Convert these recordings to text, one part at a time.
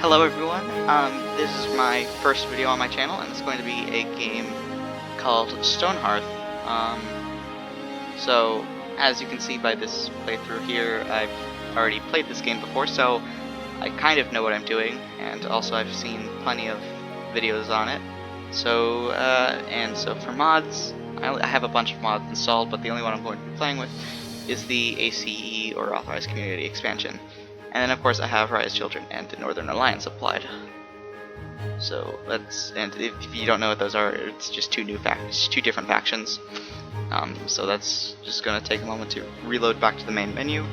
Hello everyone, this is my first video on my channel and it's going to be a game called Stonehearth. So, as you can see by this playthrough here, I've already played this game before, so I kind of know what I'm doing, and also I've seen plenty of videos on it. So, so for mods, I have a bunch of mods installed, but the only one I'm going to be playing with is the ACE or Authorized Community expansion. And then of course I have Rise Children and the Northern Alliance applied. So and if you don't know what those are, it's just two different factions. So that's just gonna take a moment to reload back to the main menu.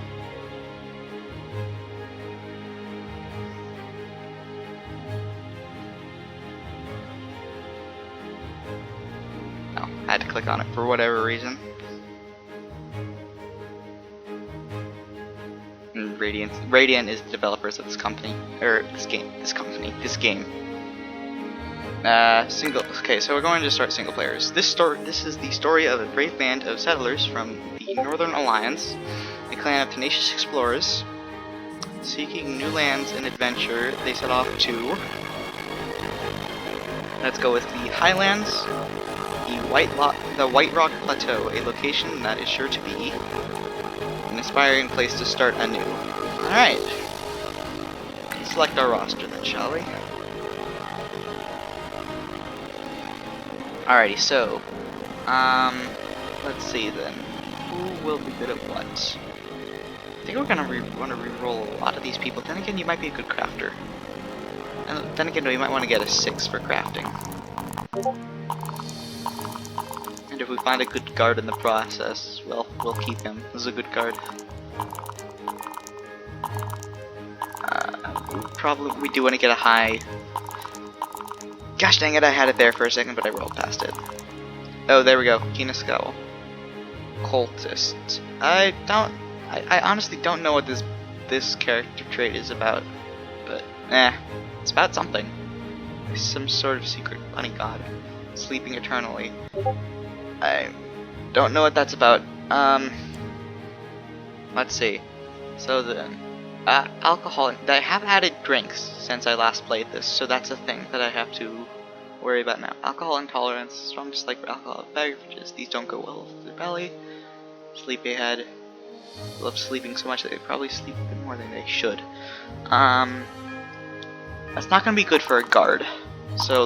Oh, I had to click on it for whatever reason. Radiant is the developers of this company, or this game. Okay, so we're going to start single players. This is the story of a brave band of settlers from the Northern Alliance, a clan of tenacious explorers seeking new lands and adventure. They set off to, let's go with the Highlands, the Whiterock Plateau, a location that is sure to be an inspiring place to start anew. Alright. Let's select our roster then, shall we? Alrighty, so, let's see then. Who will be good at what? I think we're gonna want to re-roll a lot of these people. Then again, you might be a good crafter. And then again, we might want to get a 6 for crafting. And if we find a good guard in the process, well, we'll keep him as a good guard. We do want to get a high. Gosh dang it, I had it there for a second, but I rolled past it. Oh, there we go. Kina Scowl. Cultist. I honestly don't know what this character trait is about, but it's about something. Some sort of secret bunny god sleeping eternally. I don't know what that's about. Let's see. So then, alcohol. I have added drinks since I last played this, so that's a thing that I have to worry about now. Alcohol intolerance, strong dislike for alcohol beverages. These don't go well with the belly. Sleepyhead. Love sleeping so much that they probably sleep a bit more than they should. That's not gonna be good for a guard. So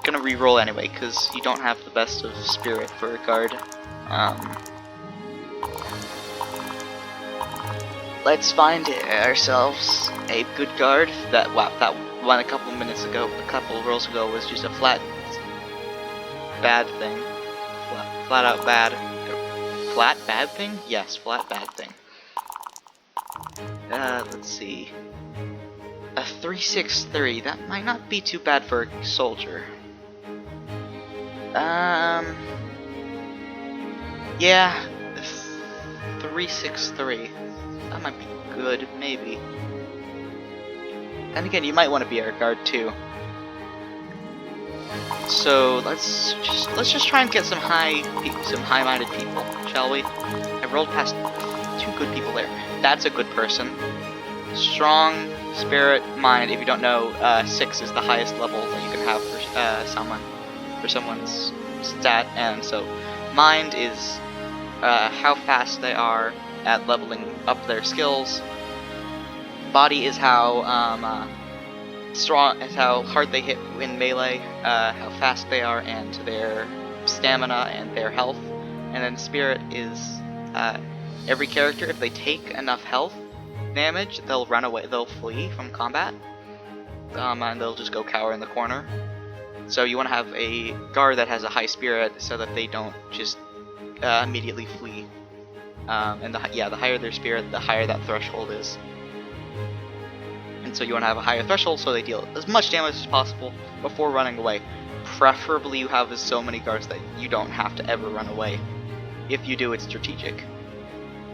gonna re-roll anyway, because you don't have the best of spirit for a guard. Let's find ourselves a good guard. That one a couple rolls ago was just a flat bad thing. Flat out bad. Flat bad thing? Yes, flat bad thing. Let's see. A 363. That might not be too bad for a soldier. Yeah, 363. That might be good, maybe. And again, you might want to be our guard too. So let's just try and get some high-minded people, shall we? I rolled past 2 good people there. That's a good person. Strong, spirit, mind. If you don't know, 6 is the highest level that you can have for someone's stat, and so mind is how fast they are at leveling up their skills. Body is how how hard they hit in melee, how fast they are, and their stamina and their health. And then spirit is every character, if they take enough health damage, they'll run away, they'll flee from combat, and they'll just go cower in the corner. So you want to have a guard that has a high spirit so that they don't just immediately flee. And the higher their spirit, the higher that threshold is. And so you want to have a higher threshold so they deal as much damage as possible before running away. Preferably you have so many guards that you don't have to ever run away. If you do, it's strategic.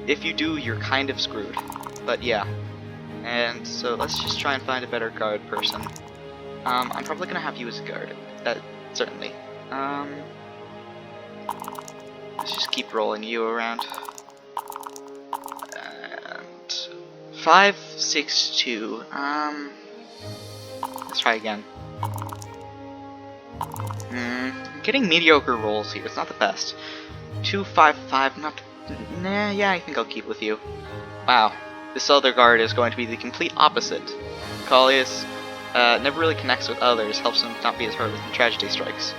If you do, you're kind of screwed. But yeah. And so let's just try and find a better guard person. I'm probably gonna have you as a guard. That certainly. Let's just keep rolling you around. 562. Let's try again. Getting mediocre rolls here. It's not the best. 255, not... Nah, yeah, I think I'll keep with you. Wow. This other guard is going to be the complete opposite. Callius never really connects with others, helps him not be as hurt when tragedy strikes.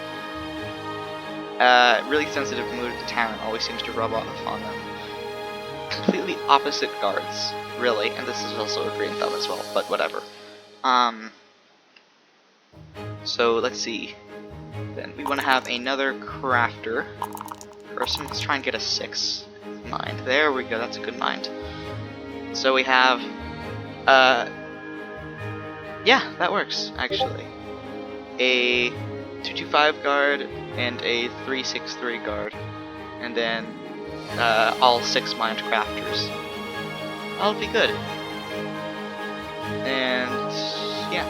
Really sensitive mood to talent always seems to rub off on them. Completely opposite guards, really, and this is also a green thumb as well, but whatever. So let's see. Then we want to have another crafter person. Let's try and get a 6 mind. There we go, that's a good mind. So we have, yeah, that works, actually. A 225 guard and a 363 guard. And then, all 6 mind crafters. That'll be good. And, yeah.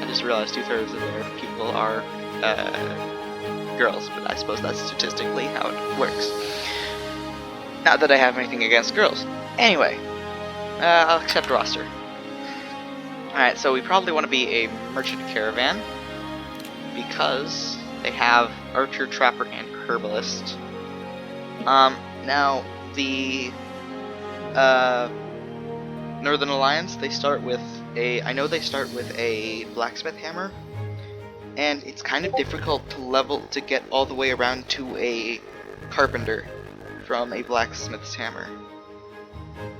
I just realized 2/3 of their people are, girls, but I suppose that's statistically how it works. Not that I have anything against girls. Anyway, I'll accept roster. Alright, so we probably want to be a merchant caravan, because they have archer, trapper, and herbalist. Now, the, Northern Alliance, they start with I know they start with a blacksmith hammer, and it's kind of difficult to get all the way around to a carpenter from a blacksmith's hammer.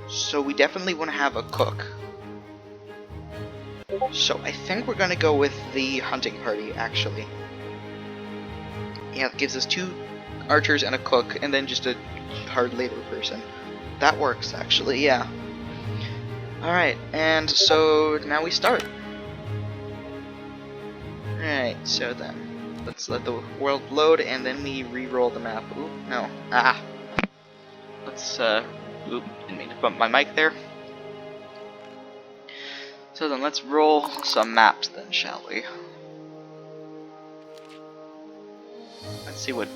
So we definitely want to have a cook. So I think we're going to go with the hunting party, actually. Yeah, it gives us 2 archers and a cook, and then just a hard labor person. That works, actually, yeah. Alright, and so now we start. Alright, so then, let's let the world load, and then we re-roll the map. Ooh, no. Ah! Let's, oop, didn't mean to bump my mic there. So then let's roll some maps then, shall we? Let's see what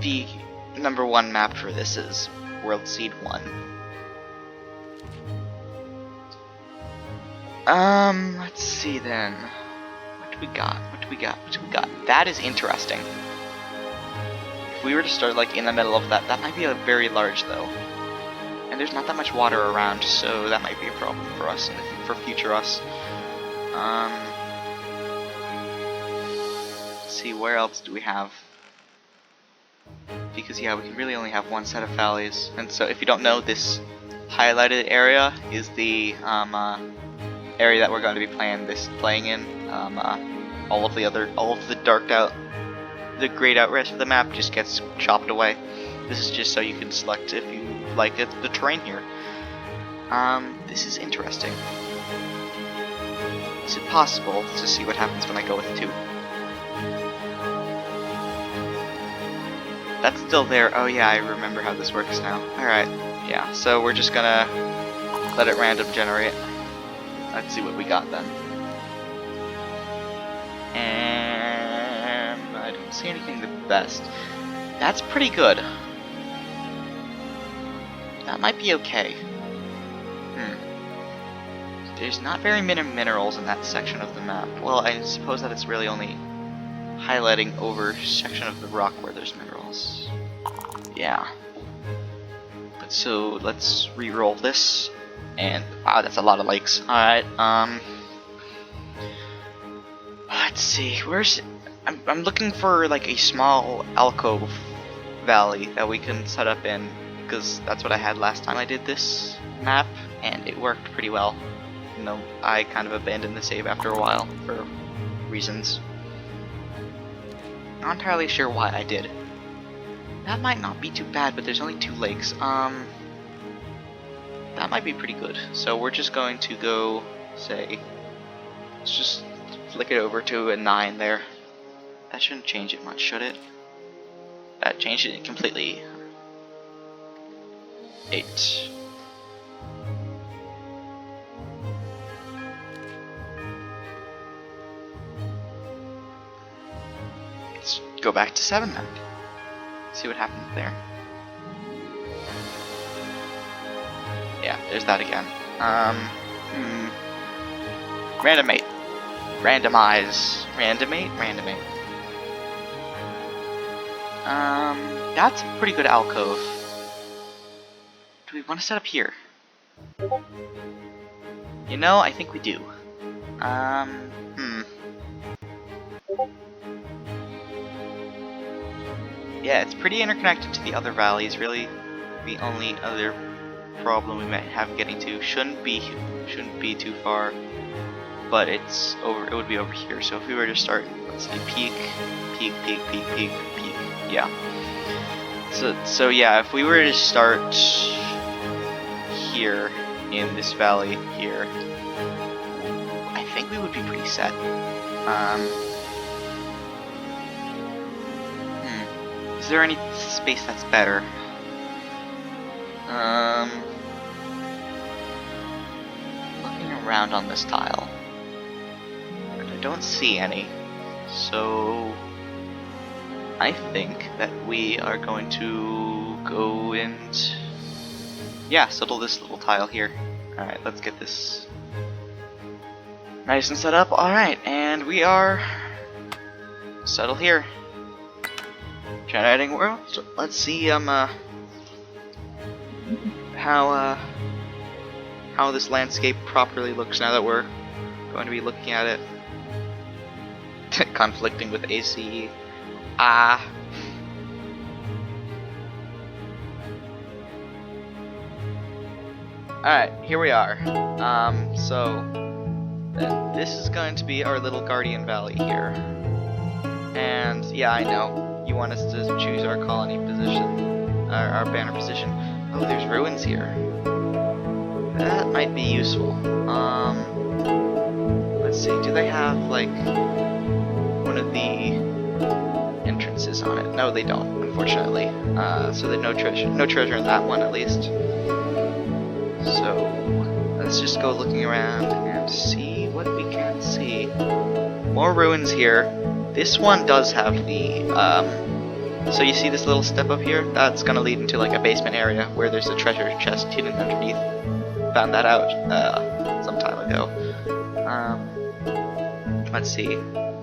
the number 1 map for this is. World Seed 1. Let's see then. What do we got? What do we got? What do we got? That is interesting. If we were to start like in the middle of that, that might be very large though. And there's not that much water around, so that might be a problem for us and for future us. Let's see, where else do we have? Because yeah, we can really only have 1 set of valleys, and so if you don't know, this highlighted area is the area that we're going to be playing in. All of the darked out, the grayed out rest of the map just gets chopped away. This is just so you can select if you like the terrain here. This is interesting. Is it possible to see what happens when I go with 2? That's still there. Oh yeah, I remember how this works now. Alright, yeah, so we're just gonna let it random generate. Let's see what we got then. And I don't see anything the best. That's pretty good. That might be okay. There's not very many minerals in that section of the map. Well, I suppose that it's really only highlighting over section of the rock where there's minerals. Yeah. But so let's re-roll this. And wow, that's a lot of lakes. Alright, let's see, I'm looking for like a small alcove valley that we can set up in, because that's what I had last time I did this map, and it worked pretty well. You know, I kind of abandoned the save after a while for reasons. Not entirely sure why I did. That might not be too bad, but there's only 2 lakes. That might be pretty good. So we're just going to go, say, let's just flick it over to a 9 there. That shouldn't change it much, should it? That changed it completely. 8. Let's go back to 7 then. See what happens there. Yeah, there's that again. Randomate. Randomize. Randomate. That's a pretty good alcove. Do we want to set up here? You know, I think we do. Yeah, it's pretty interconnected to the other valleys, really. The only other problem we might have getting to shouldn't be too far, but it would be over here. So if we were to start, let's see, peak, yeah. So yeah, if we were to start here in this valley here, I think we would be pretty set. Is there any space that's better? Looking around on this tile, but I don't see any. So I think that we are going to go and settle this little tile here. Alright, let's get this nice and set up. Alright, and we are settled here. Generating world. So let's see how this landscape properly looks now that we're going to be looking at it. Conflicting with ACE. Alright, here we are. So then this is going to be our little Guardian Valley here. And yeah, I know. You want us to choose our colony position, our banner position. Oh, there's ruins here. That might be useful. Let's see, do they have, like, one of the entrances on it? No, they don't, unfortunately. So there's no treasure in that one, at least. So, let's just go looking around and see what we can see. More ruins here. This one does have the, so you see this little step up here? That's gonna lead into like a basement area where there's a treasure chest hidden underneath. Found that out, some time ago. Let's see,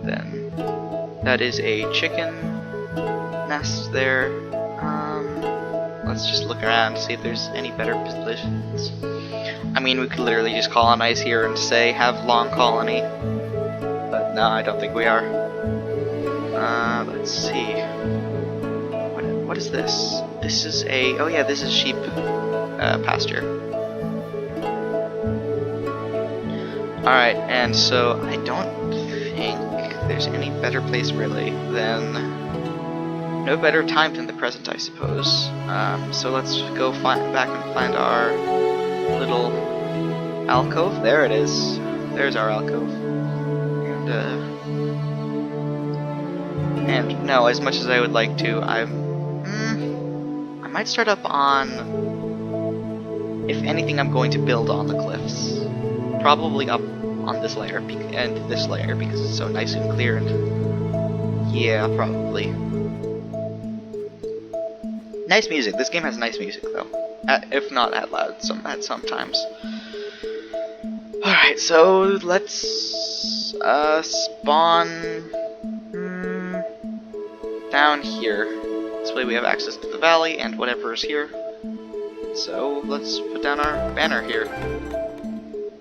then. That is a chicken nest there. Let's just look around to see if there's any better positions. I mean, we could literally just colonize here and say, have long colony. But no, I don't think we are. Let's see. What is this? This is a... Oh yeah, this is sheep pasture. Alright, and so I don't think there's any better place really than... No better time than the present, I suppose. So let's go back and find our little alcove. There it is. There's our alcove. And no, as much as I would like to, I might start up on... If anything, I'm going to build on the cliffs. Probably up on this layer and this layer because it's so nice and clear. And yeah, probably. Nice music. This game has nice music, though. If not that loud, sometimes. Alright, so let's spawn down here. This way we have access to the valley and whatever is here. So let's put down our banner here.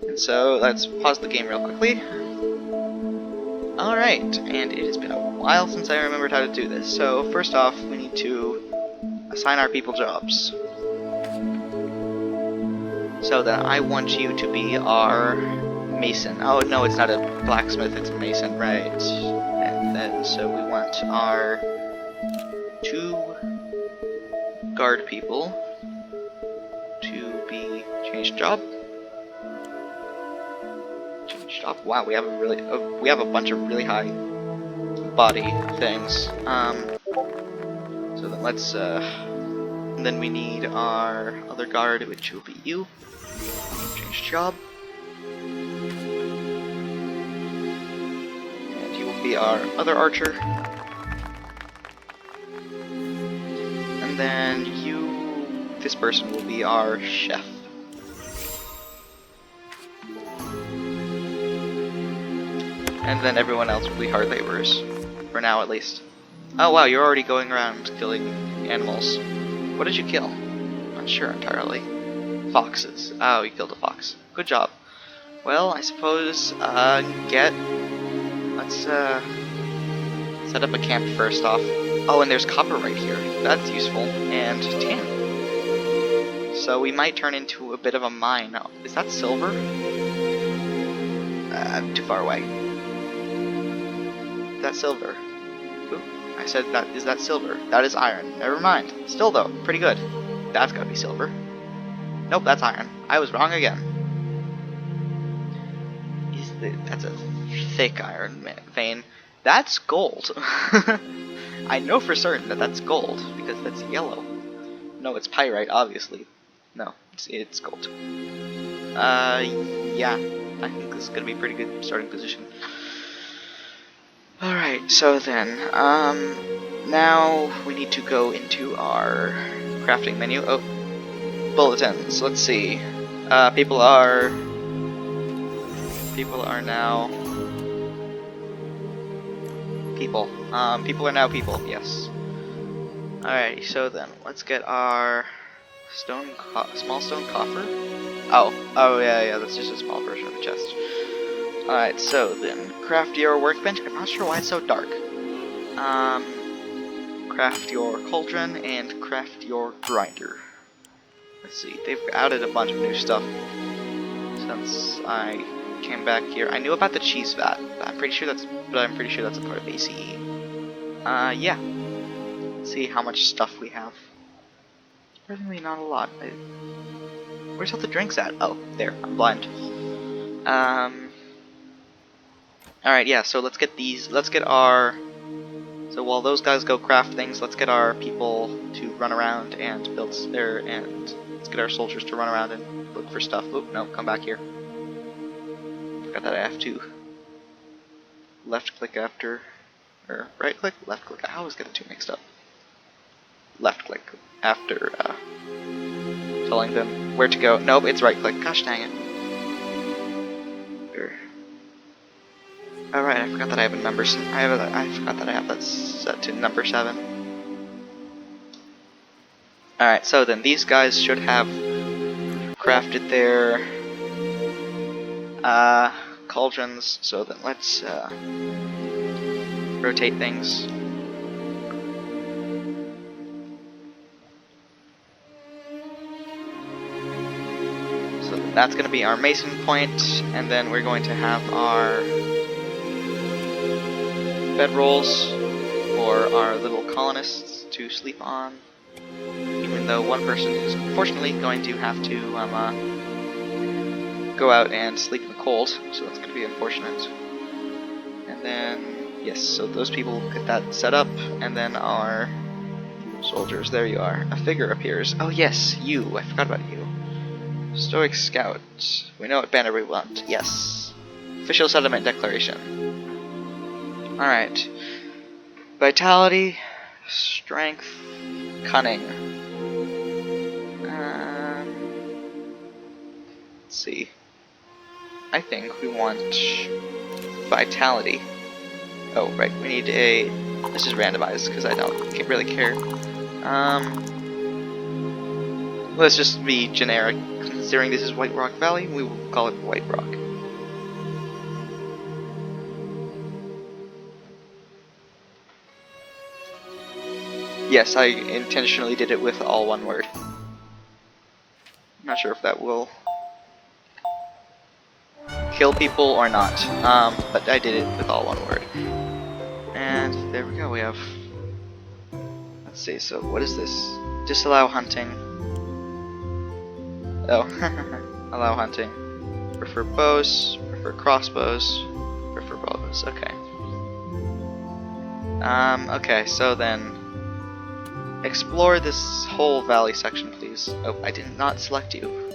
And so let's pause the game real quickly. Alright, and it has been a while since I remembered how to do this. So first off, we need to assign our people jobs. So then I want you to be our mason. Oh no, it's not a blacksmith, it's a mason, right. And then so we want our 2 guard people to be changed job. Changed job. Wow, we have a bunch of really high body things. So then let's and then we need our other guard, which will be you. Change job. And you will be our other archer. And then this person will be our chef. And then everyone else will be hard laborers. For now, at least. Oh wow, you're already going around killing animals. What did you kill? Not sure entirely. Foxes. Oh, you killed a fox. Good job. Well, I suppose, let's, set up a camp first off. Oh, and there's copper right here. That's useful. And tin. So we might turn into a bit of a mine. Oh, is that silver? I'm too far away. That's silver. Oop, I said that. Is that silver? That is iron. Never mind. Still though, pretty good. That's gotta be silver. Nope, that's iron. I was wrong again. That's a thick iron vein. That's gold. I know for certain that that's gold because that's yellow. No, it's pyrite, obviously. No, it's gold. Yeah, I think this is gonna be a pretty good starting position. Alright, so then, now we need to go into our crafting menu. Oh, bulletins, let's see. People are now people. People are now people, yes. Alright, so then, let's get our small stone coffer. Oh, yeah, that's just a small version of the chest. Alright, so then, craft your workbench. I'm not sure why it's so dark. Craft your cauldron and craft your grinder. Let's see, they've added a bunch of new stuff since I came back here. I knew about the cheese vat, but I'm pretty sure that's a part of ACE. Yeah. Let's see how much stuff we have. Surprisingly not a lot. Where's all the drinks at? Oh, there. I'm blind. Alright, yeah, so let's get our... So while those guys go craft things, let's get our people to run around and build and let's get our soldiers to run around and look for stuff. Oop, no, come back here. Forgot that I have to left click after, or right click, left click. I always get the two mixed up. Left click after telling them where to go. Nope, it's right click. Gosh dang it. Alright, I forgot that I have a number. I forgot that I have that set to number 7. Alright, so then these guys should have crafted their cauldrons. So then let's rotate things. So that's going to be our mason point, and then we're going to have our bedrolls for our little colonists to sleep on, even though one person is unfortunately going to have to go out and sleep in the cold, so that's going to be unfortunate. And then, yes, so those people get that set up, and then our soldiers, there you are. A figure appears. Oh yes, you, I forgot about you. Stoic Scout. We know what banner we want. Yes. Official settlement declaration. Alright. Vitality, strength, cunning. Let's see. I think we want vitality. Oh, right, we need a... This is randomized, because I don't really care. Let's just be generic. Considering this is Whiterock Valley, we will call it Whiterock. Yes, I intentionally did it with all one word. I'm not sure if that will kill people or not, but I did it with all one word. And there we go, we have... Let's see, so what is this? Disallow hunting. Oh, allow hunting. Prefer bows, prefer crossbows, prefer bows, okay. Okay, so then... Explore this whole valley section, please. Oh, I did not select you.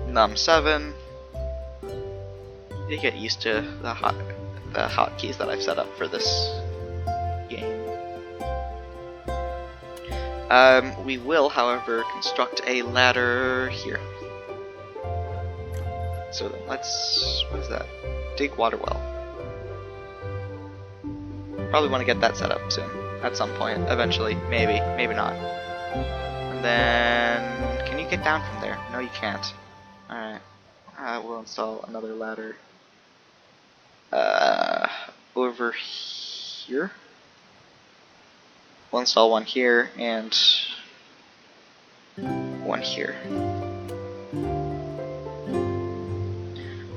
Num 7. You get used to the hotkeys that I've set up for this game. We will, however, construct a ladder here. So then let's, what is that? Dig water well. Probably want to get that set up soon, at some point, eventually, maybe, maybe not. And then, can you get down from there? No, you can't. Alright, we'll install another ladder. Over here? We'll install one here, and one here.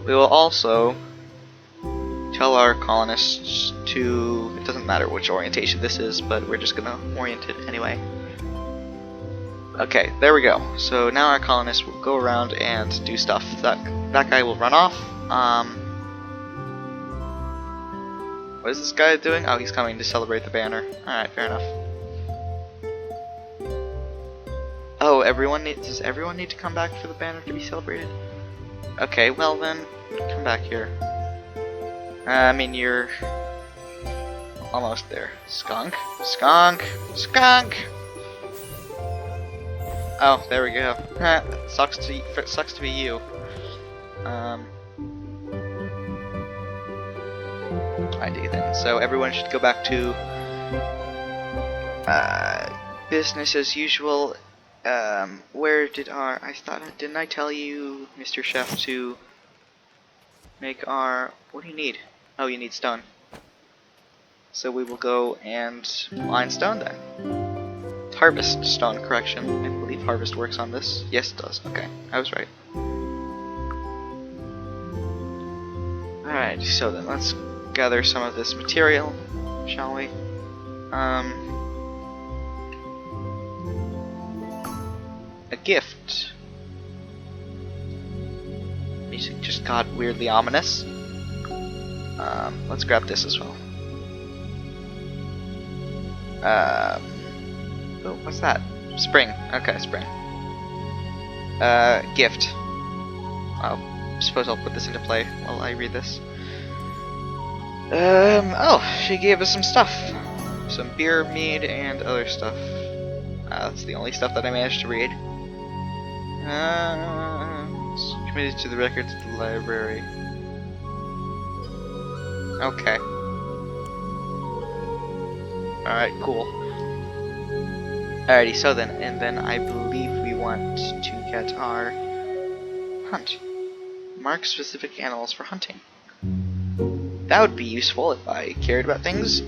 We will also tell our colonists to, it doesn't matter which orientation this is, but we're just gonna orient it anyway. Okay, there we go. So now our colonists will go around and do stuff. That guy will run off. What is this guy doing? Oh, he's coming to celebrate the banner. Alright, fair enough. Oh, does everyone need to come back for the banner to be celebrated? Okay, well then, come back here. I mean, you're almost there. Skunk, skunk, skunk! Oh, there we go. sucks to be you. I do then. So everyone should go back to business as usual. Where did didn't I tell you, Mr. Chef, to make our, what do you need? Oh, you need stone. So we will go and mine stone then. Harvest stone, correction. I believe harvest works on this. Yes, it does. Okay, I was right. Alright, so then let's gather some of this material, shall we? A gift. Music just got weirdly ominous. Let's grab this as well. Oh, what's that? Spring. Okay, spring. Gift. I suppose I'll put this into play while I read this. Oh, she gave us some stuff. Some beer, mead, and other stuff. That's the only stuff that I managed to read. It's committed to the records of the library. Okay. Alright, cool. Alrighty, so then, and then I believe we want to get our hunt. Mark specific animals for hunting. That would be useful if I cared about things.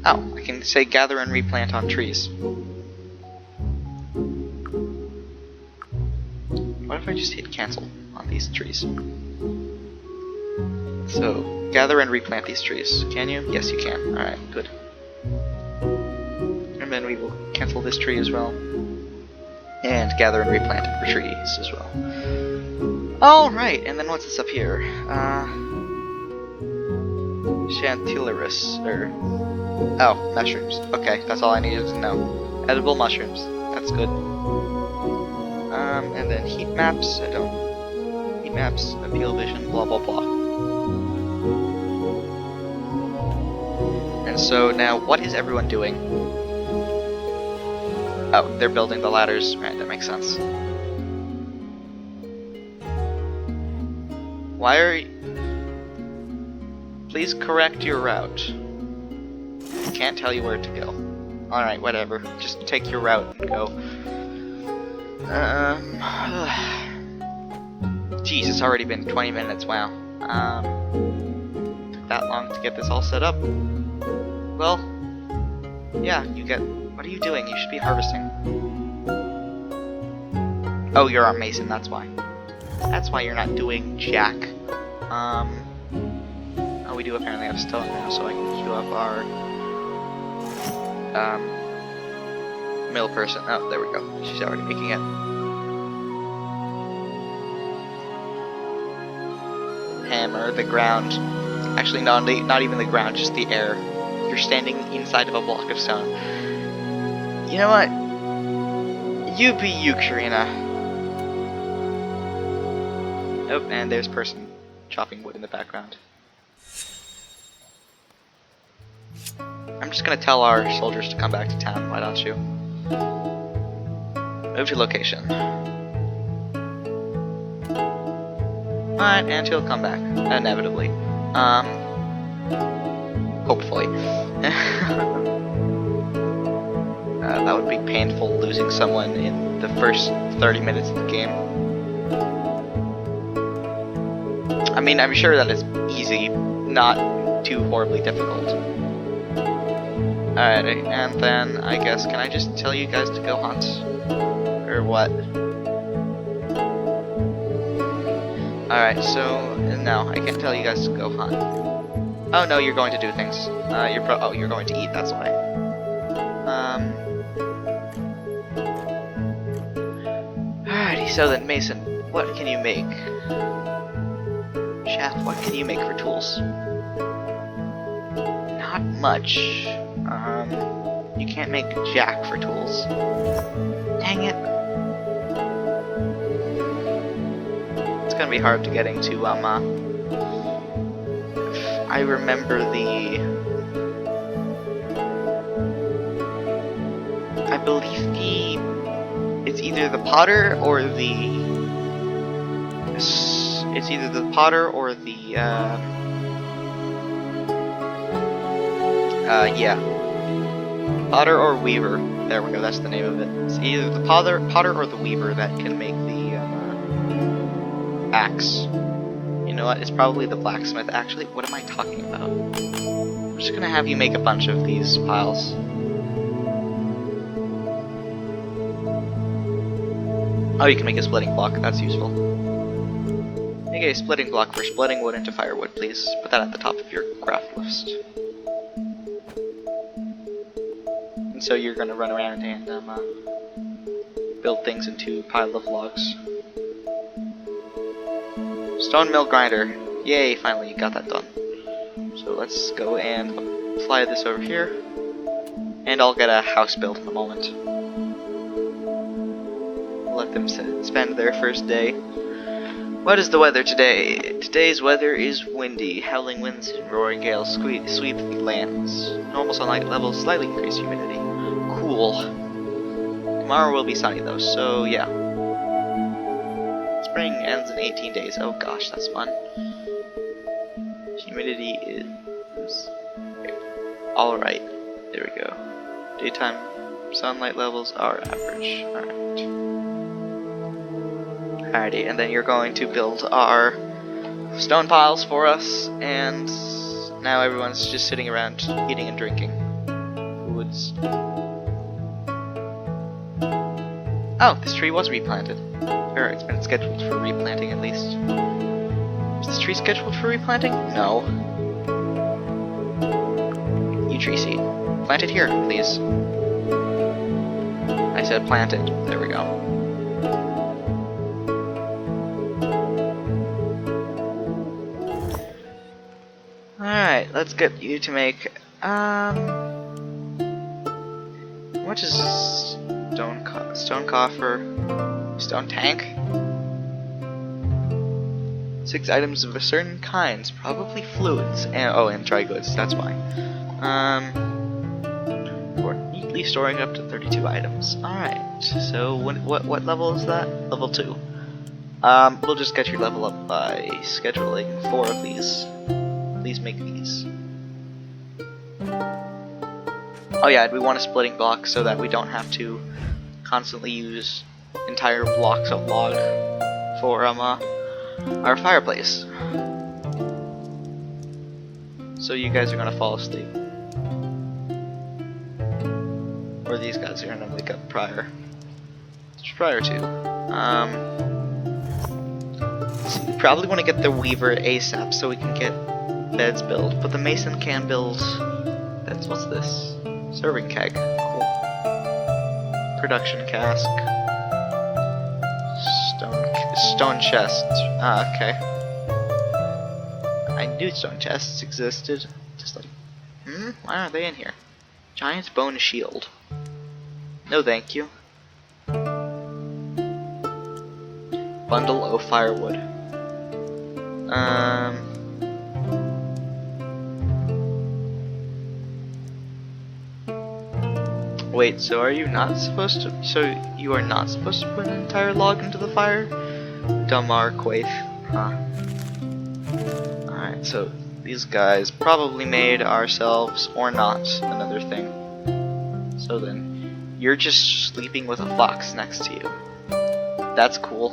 Oh, I can say gather and replant on trees. What if I just hit cancel on these trees? So, gather and replant these trees. Can you? Yes, you can. Alright, good. And then we will cancel this tree as well. And gather and replant other trees as well. Alright, and then what's this up here? Chantillarus, oh, mushrooms. Okay, that's all I needed to know. Edible mushrooms. That's good. And then heat maps. Heat maps, appeal vision, blah blah blah. And so now, what is everyone doing? Oh, they're building the ladders. Right, that makes sense. Why are you... Please correct your route. I can't tell you where to go. Alright, whatever. Just take your route and go. Jeez, it's already been 20 minutes, wow. Took that long to get this all set up. Well, yeah, you get... What are you doing? You should be harvesting. Oh, you're a mason, that's why. That's why you're not doing jack. Oh, we do apparently have stone now, so I can queue up our mill person. Oh, there we go. She's already making it. Hammer the ground. Actually, no, not even the ground, just the air. You're standing inside of a block of stone. You know what? You be you, Karina. Nope, and there's person chopping wood in the background. I'm just gonna tell our soldiers to come back to town, why don't you? Move to location. Alright, and he'll come back, inevitably. Hopefully. That would be painful, losing someone in the first 30 minutes of the game. I mean, I'm sure that is easy, not too horribly difficult. Alright, and then, I guess, can I just tell you guys to go hunt? Or what? Alright, so, no, I can't tell you guys to go hunt. Oh no, you're going to do things. You're going to eat, that's why. Alrighty, so then, Mason, what can you make? Chef, what can you make for tools? Not much. You can't make jack for tools. Dang it. It's gonna be hard to get into, I remember I believe it's either the potter or yeah. Potter or weaver. There we go, that's the name of it. It's either the potter or the weaver that can make the axe. You know what? It's probably the blacksmith. Actually, what am I talking about? I'm just gonna have you make a bunch of these piles. Oh, you can make a splitting block. That's useful. Make a splitting block for splitting wood into firewood, please. Put that at the top of your craft list. And so you're gonna run around and build things into a pile of logs. Stone mill grinder. Yay, finally you got that done. So let's go and apply this over here. And I'll get a house built in a moment. Let them spend their first day. What is the weather today? Today's weather is windy. Howling winds and roaring gales sweep the lands. Normal sunlight levels, slightly increased humidity. Cool. Tomorrow will be sunny though, so yeah. Spring ends in 18 days. Oh gosh, that's fun. Humidity is alright. There we go. Daytime sunlight levels are average. Alright. Alrighty, and then you're going to build our stone piles for us, and now everyone's just sitting around eating and drinking. Woods. Oh, this tree was replanted. Or it's been scheduled for replanting at least. Is this tree scheduled for replanting? No. You tree seed. Plant it here, please. I said plant it. There we go. Alright, let's get you to make, what is stone coffer, stone tank? 6 items of a certain kind, probably fluids, and dry goods, that's why. We're neatly storing up to 32 items. Alright, so what level is that? Level 2. We'll just get your level up by scheduling 4 of these. Please make these. Oh yeah, we want a splitting block so that we don't have to constantly use entire blocks of log for our fireplace. So you guys are gonna fall asleep. Or these guys are gonna wake up prior. Just prior to. So you probably want to get the weaver ASAP so we can get beds built, but the mason can build. What's this? Serving keg. Cool. Production cask. Stone chest. Okay. I knew stone chests existed. Just like, why aren't they in here? Giant bone shield. No, thank you. Bundle of firewood. Wait, so are you not supposed to? So you are not supposed to put an entire log into the fire? Dumar Quaith, huh? Alright, so these guys probably made ourselves or not another thing. So then, you're just sleeping with a fox next to you. That's cool.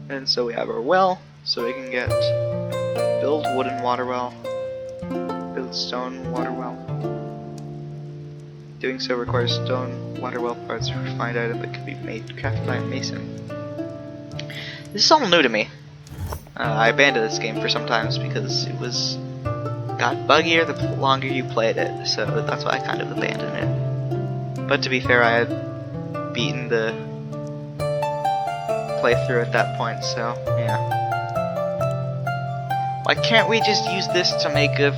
And so we have our well, so we can build wooden water well, build stone water well. Doing so requires stone water well parts, a refined item that can be crafted by a mason. This is all new to me. I abandoned this game for some times because it got buggier the longer you played it, so that's why I kind of abandoned it. But to be fair, I had beaten the playthrough at that point, so yeah. Why can't we just use this to make a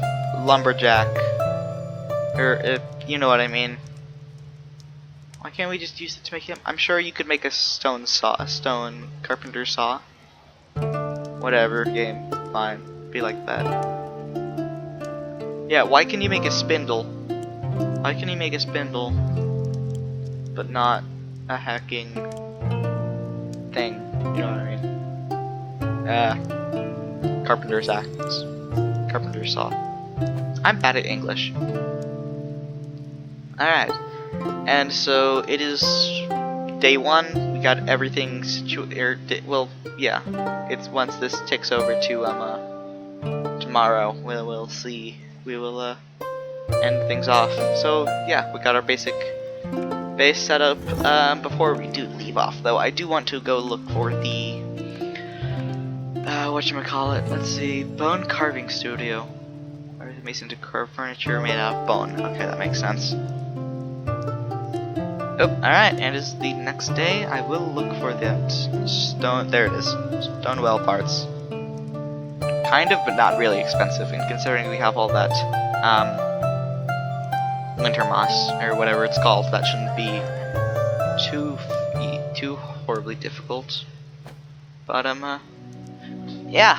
lumberjack? Or, you know what I mean. Why can't we just use it to make him? I'm sure you could make a stone carpenter saw. Whatever, game, fine, be like that. Yeah, why can you make a spindle? Why can you make a spindle, but not a hacking thing? You know what I mean? Carpenter's axe, carpenter saw. I'm bad at English. Alright, and so it is day 1. We got everything well, yeah. It's once this ticks over to tomorrow, we'll see. We will end things off. So yeah, we got our base setup. Before we do leave off, though, I do want to go look for the whatchamacallit. Let's see, bone carving studio. Where is mason to carve furniture made out of bone? Okay, that makes sense. Oh, alright, and it's the next day. I will look for that stone. There it is. Stone well parts. Kind of, but not really expensive, and considering we have all that winter moss, or whatever it's called, that shouldn't be too horribly difficult. But, yeah,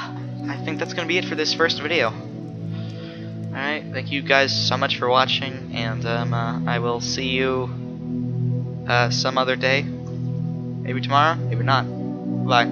I think that's gonna be it for this first video. Alright, thank you guys so much for watching, and, I will see you some other day. Maybe tomorrow, maybe not. Bye.